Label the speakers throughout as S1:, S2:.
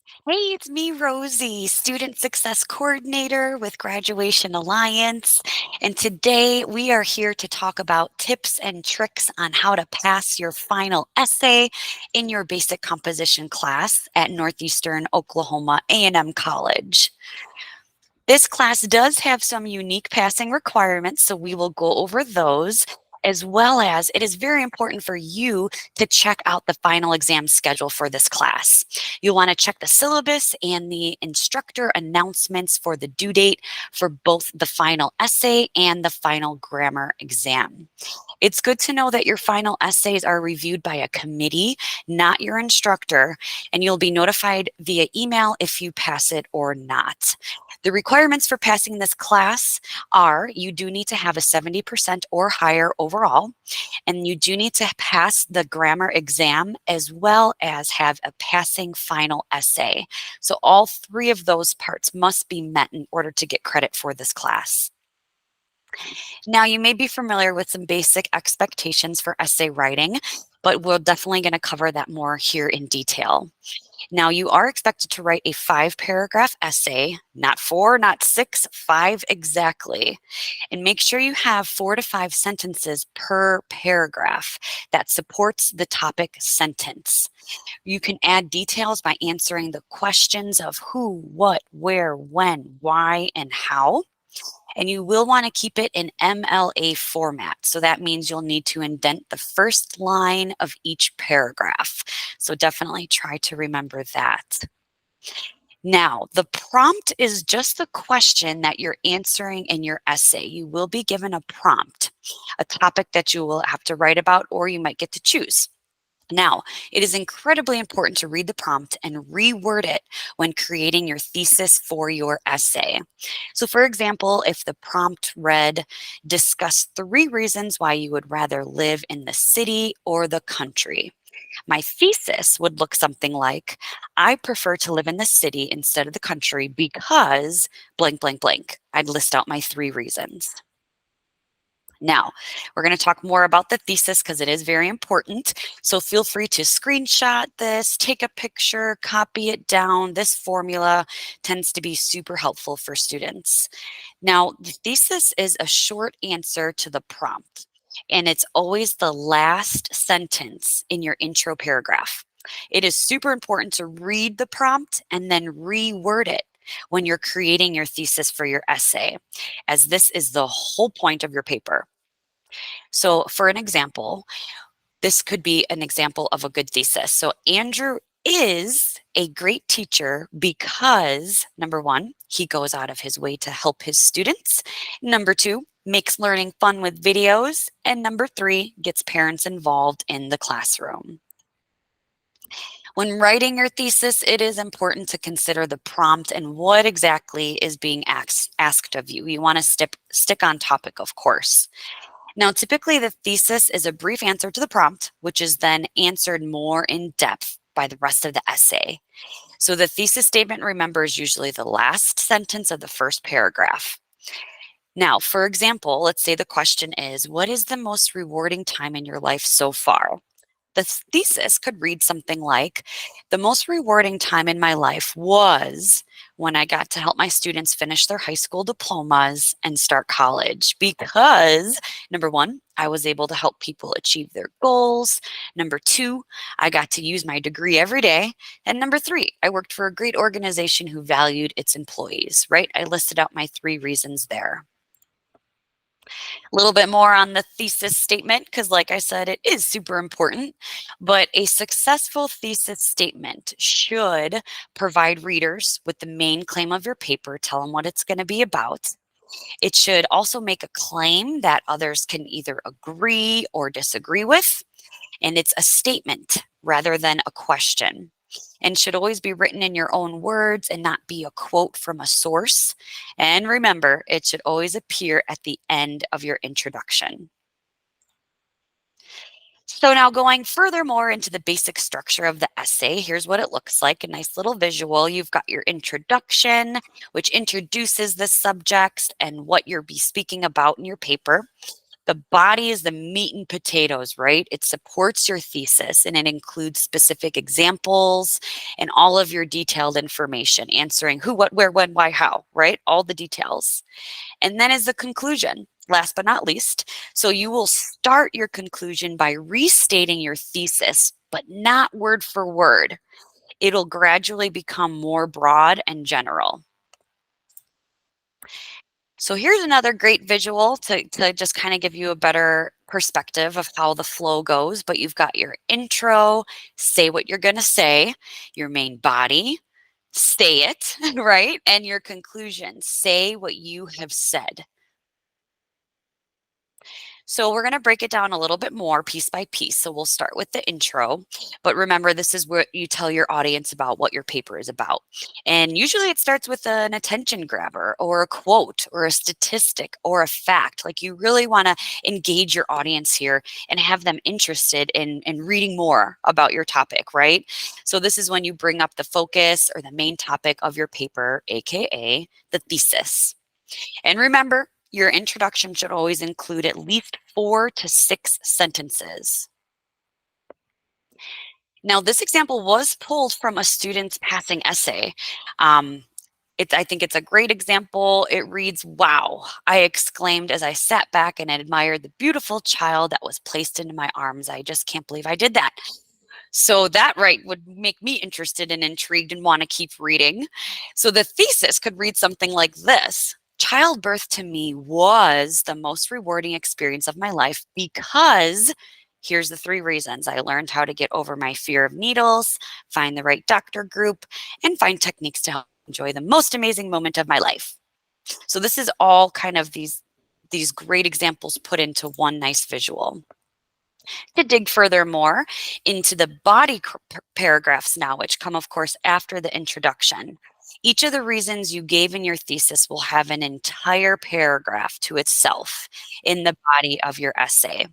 S1: Hey, it's me, Rosie, Student Success Coordinator with Graduation Alliance. And today we are here to talk about tips and tricks on how to pass your final essay in your basic composition class at Northeastern Oklahoma A&M College. This class does have some unique passing requirements, so we will go over those, as well as it is very important for you to check out the final exam schedule for this class. You'll want to check the syllabus and the instructor announcements for the due date for both the final essay and the final grammar exam. It's good to know that your final essays are reviewed by a committee, not your instructor, and you'll be notified via email if you pass it or not. The requirements for passing this class are you do need to have a 70% or higher overall, and you do need to pass the grammar exam as well as have a passing final essay. So all three of those parts must be met in order to get credit for this class. Now, you may be familiar with some basic expectations for essay writing, but we're definitely going to cover that more here in detail. Now, you are expected to write a 5-paragraph essay, not 4, not 6, 5 exactly. And make sure you have 4 to 5 sentences per paragraph that supports the topic sentence. You can add details by answering the questions of who, what, where, when, why, and how. And you will want to keep it in MLA format. So that means you'll need to indent the first line of each paragraph. So definitely try to remember that. Now, the prompt is just the question that you're answering in your essay. You will be given a prompt, a topic that you will have to write about, or you might get to choose. Now, it is incredibly important to read the prompt and reword it when creating your thesis for your essay. So, for example, if the prompt read, discuss 3 reasons why you would rather live in the city or the country. My thesis would look something like, I prefer to live in the city instead of the country because blank, blank, blank. I'd list out my 3 reasons. Now, we're going to talk more about the thesis because it is very important. So feel free to screenshot this, take a picture, copy it down. This formula tends to be super helpful for students. Now, the thesis is a short answer to the prompt, and it's always the last sentence in your intro paragraph. It is super important to read the prompt and then reword it when you're creating your thesis for your essay, as this is the whole point of your paper. So, for an example, this could be an example of a good thesis. So, Andrew is a great teacher because number 1, he goes out of his way to help his students. Number 2, makes learning fun with videos. And number 3, gets parents involved in the classroom. When writing your thesis, it is important to consider the prompt and what exactly is being asked of you. You want to stick on topic, of course. Now, typically the thesis is a brief answer to the prompt, which is then answered more in depth by the rest of the essay. So the thesis statement, remember, is usually the last sentence of the first paragraph. Now, for example, let's say the question is, what is the most rewarding time in your life so far? The thesis could read something like, the most rewarding time in my life was when I got to help my students finish their high school diplomas and start college because, number 1, I was able to help people achieve their goals. Number 2, I got to use my degree every day. And number 3, I worked for a great organization who valued its employees, right? I listed out my 3 reasons there. A little bit more on the thesis statement, because like I said, it is super important, but a successful thesis statement should provide readers with the main claim of your paper, tell them what it's going to be about. It should also make a claim that others can either agree or disagree with, and it's a statement rather than a question, and should always be written in your own words and not be a quote from a source. And remember, it should always appear at the end of your introduction. So now going furthermore into the basic structure of the essay, here's what it looks like, a nice little visual. You've got your introduction, which introduces the subject and what you'll be speaking about in your paper. The body is the meat and potatoes, right? It supports your thesis and it includes specific examples and all of your detailed information, answering who, what, where, when, why, how, right? All the details. And then is the conclusion, last but not least. So you will start your conclusion by restating your thesis, but not word for word. It'll gradually become more broad and general. So here's another great visual to just kind of give you a better perspective of how the flow goes. But you've got your intro, say what you're going to say, your main body, say it, right? And your conclusion, say what you have said. So we're going to break it down a little bit more piece by piece. So we'll start with the intro, but remember this is where you tell your audience about what your paper is about. And usually it starts with an attention grabber or a quote or a statistic or a fact. Like you really want to engage your audience here and have them interested in reading more about your topic, right? So this is when you bring up the focus or the main topic of your paper, AKA the thesis. And remember, your introduction should always include at least 4 to 6 sentences. Now, this example was pulled from a student's passing essay. I think it's a great example. It reads, "Wow," I exclaimed as I sat back and admired the beautiful child that was placed into my arms. I just can't believe I did that. So that right would make me interested and intrigued and want to keep reading. So the thesis could read something like this. Childbirth to me was the most rewarding experience of my life because here's the 3 reasons. I learned how to get over my fear of needles, find the right doctor group, and find techniques to help enjoy the most amazing moment of my life. So this is all kind of these great examples put into one nice visual. To dig further more into the body paragraphs now, which come, of course, after the introduction. Each of the reasons you gave in your thesis will have an entire paragraph to itself in the body of your essay.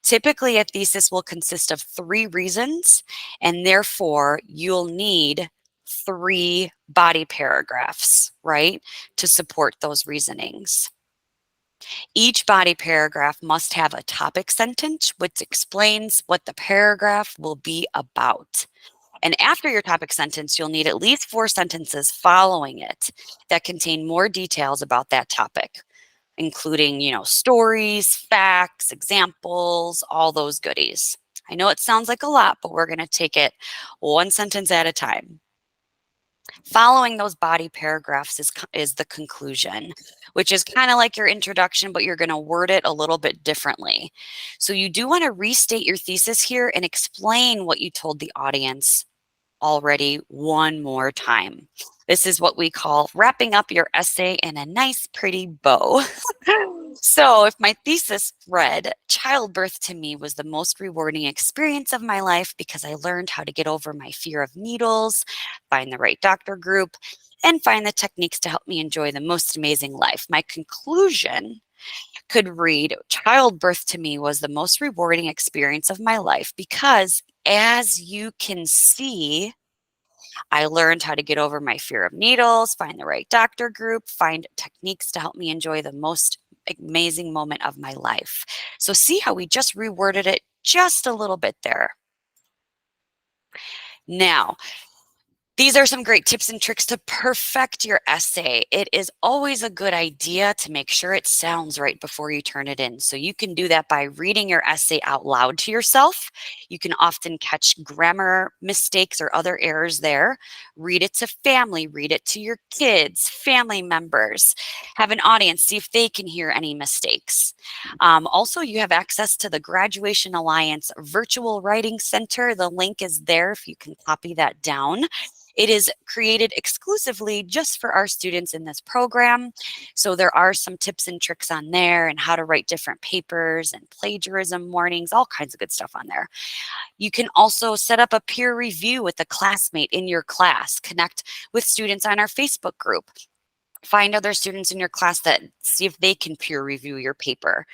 S1: Typically, a thesis will consist of 3 reasons, and therefore you'll need 3 body paragraphs, right, to support those reasonings. Each body paragraph must have a topic sentence which explains what the paragraph will be about. And after your topic sentence, you'll need at least 4 sentences following it that contain more details about that topic, including, stories, facts, examples, all those goodies. I know it sounds like a lot, but we're going to take it one sentence at a time. Following those body paragraphs is the conclusion, which is kind of like your introduction, but you're going to word it a little bit differently. So you do want to restate your thesis here and explain what you told the audience already one more time. This is what we call wrapping up your essay in a nice, pretty bow. So if my thesis read, childbirth to me was the most rewarding experience of my life because I learned how to get over my fear of needles, find the right doctor group, and find the techniques to help me enjoy the most amazing life. My conclusion could read, childbirth to me was the most rewarding experience of my life because, as you can see, I learned how to get over my fear of needles, find the right doctor group, find techniques to help me enjoy the most amazing moment of my life. So see how we just reworded it just a little bit there. Now, these are some great tips and tricks to perfect your essay. It is always a good idea to make sure it sounds right before you turn it in. So you can do that by reading your essay out loud to yourself. You can often catch grammar mistakes or other errors there. Read it to family, read it to your kids, family members. Have an audience, see if they can hear any mistakes. Also, you have access to the Graduation Alliance Virtual Writing Center. The link is there if you can copy that down. It is created exclusively just for our students in this program. So there are some tips and tricks on there and how to write different papers and plagiarism warnings, all kinds of good stuff on there. You can also set up a peer review with a classmate in your class, connect with students on our Facebook group, find other students in your class that see if they can peer review your paper.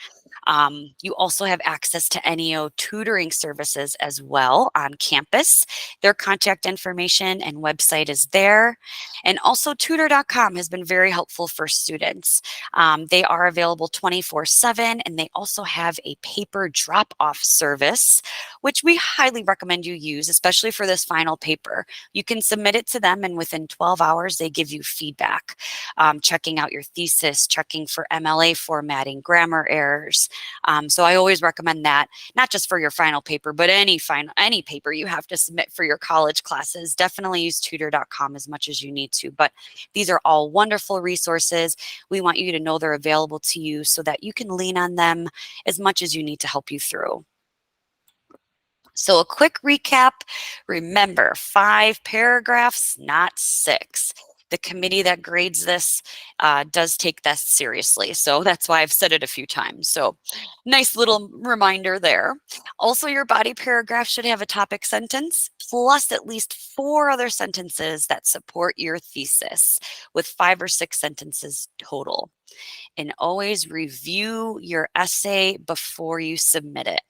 S1: You also have access to NEO tutoring services as well on campus. Their contact information and website is there. And also tutor.com has been very helpful for students. They are available 24/7, and they also have a paper drop-off service, which we highly recommend you use, especially for this final paper. You can submit it to them, and within 12 hours, they give you feedback, checking out your thesis, checking for MLA formatting, grammar errors. So I always recommend that, not just for your final paper, but any paper you have to submit for your college classes. Definitely use tutor.com as much as you need to. But these are all wonderful resources. We want you to know they're available to you so that you can lean on them as much as you need to help you through. So a quick recap, remember 5 paragraphs, not 6. The committee that grades this does take this seriously. So that's why I've said it a few times. So nice little reminder there. Also, your body paragraph should have a topic sentence plus at least 4 other sentences that support your thesis, with 5 or 6 sentences total. And always review your essay before you submit it.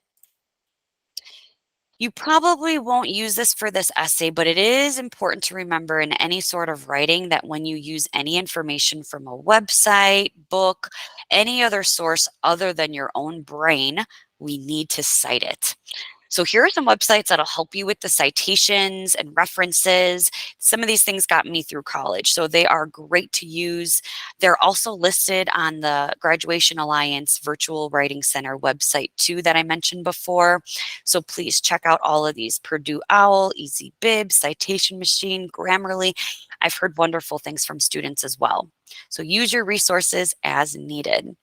S1: You probably won't use this for this essay, but it is important to remember in any sort of writing that when you use any information from a website, book, any other source other than your own brain, we need to cite it. So here are some websites that'll help you with the citations and references. Some of these things got me through college, so they are great to use. They're also listed on the Graduation Alliance Virtual Writing Center website too that I mentioned before. So please check out all of these: Purdue OWL, EasyBib, Citation Machine, Grammarly. I've heard wonderful things from students as well. So use your resources as needed.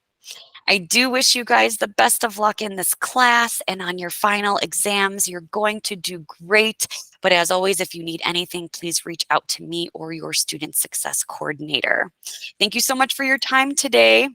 S1: I do wish you guys the best of luck in this class and on your final exams. You're going to do great. But as always, if you need anything, please reach out to me or your student success coordinator. Thank you so much for your time today.